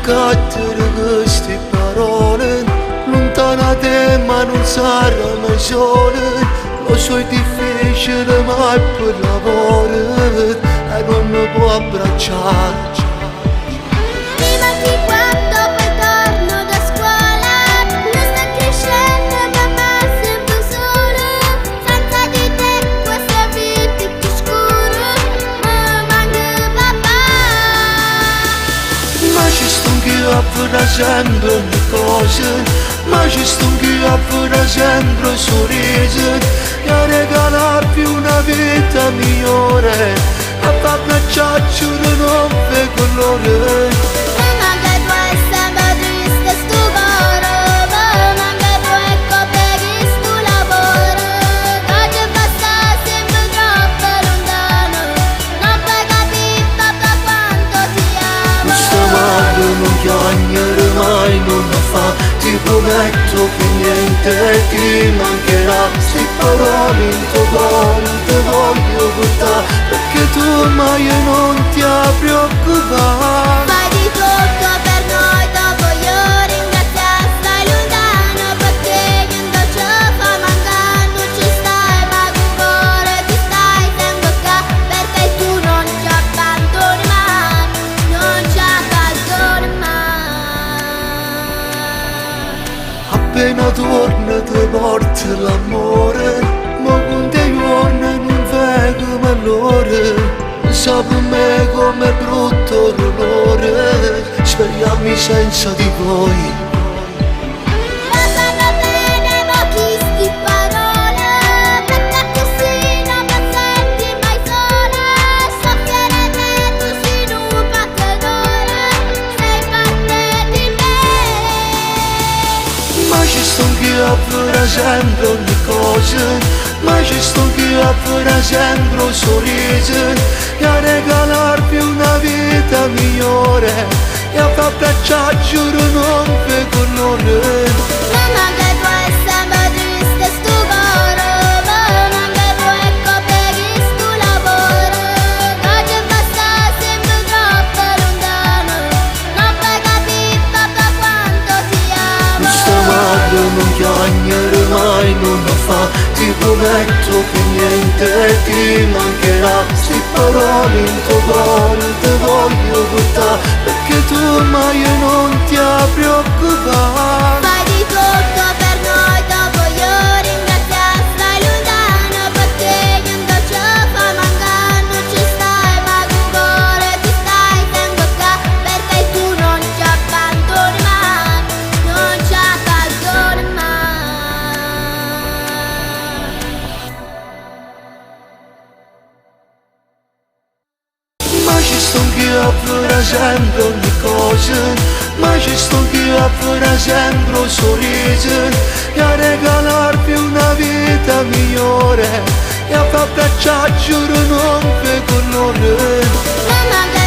cattere queste parole, lontana te ma non sarà mai sola. Lo so è difficile ma è per lavoro e non mi può abbracciare. Prima di quando poi torno da scuola, non sta crescendo mamma sempre sola. Senza di te questa vita è più scura, mi manca papà. Ma ci sto anch'io a fare sempre ogni cosa, ma ci sto anch'io a fare sempre sorrisi, e a regalarvi una vita migliore, a far abbracciarci un nuovo colore. Mi manca tu e sempre triste sto cuore, mi manca tu e copri sto lavoro, che ti basta sempre troppo lontano, non puoi capire papà quanto ti amo. Questa madre non piangere mai, non la fa, ti prometto che niente ti mancherà. Se parole in tuo cuore ti voglio portare, perché tu mai non ti preoccupare. Fai di tutto per noi, dopo io ringraziare. Stai lontano perché io non ci fa mancare. Non ci stai ma con cuore ti stai sempre qua, perché tu non ci abbandoni mai, non ci abbandoni mai. Appena torna ti porta l'amore, ma con te giorni non vedo malore. Sa per me come brutto dolore, speriamo senza di voi. Vanno bene pochi sti parole, perché così non mi senti mai sola. Soffiare te tu sei un battedore, sei parte di me. Ma ci sto anch'io a fare sempre ogni cosa, ma ci sto anch'io a fare sempre un sorriso, e a regalarvi una vita migliore, e a far abbracciarci un nuovo colore. Mi manca tu e sempre triste sto cuore, mi manca tu e copri sto lavoro, che ti basta sempre troppo lontano, non puoi capire papà quanto ti amo. Questa madre non piangere mai, non la fa, ti prometto che niente ti mancherà. Se parole in tuo cuore ti voglio portare, perché tu mai non ti preoccupare. Fai di tutto per noi, dopo io ringraziare. Stai lontano perché io non ci fa mancare. Non ci stai ma con cuore ti stai sempre qua, perché tu non ci abbandoni mai, non ci abbandoni mai. Ma ci sto anch'io a fare sempre ogni cosa, ma ci sto anch'io a fare sempre un sorriso, e a regalarvi una vita migliore, e a far abbracciarci un nuovo colore. Mi manca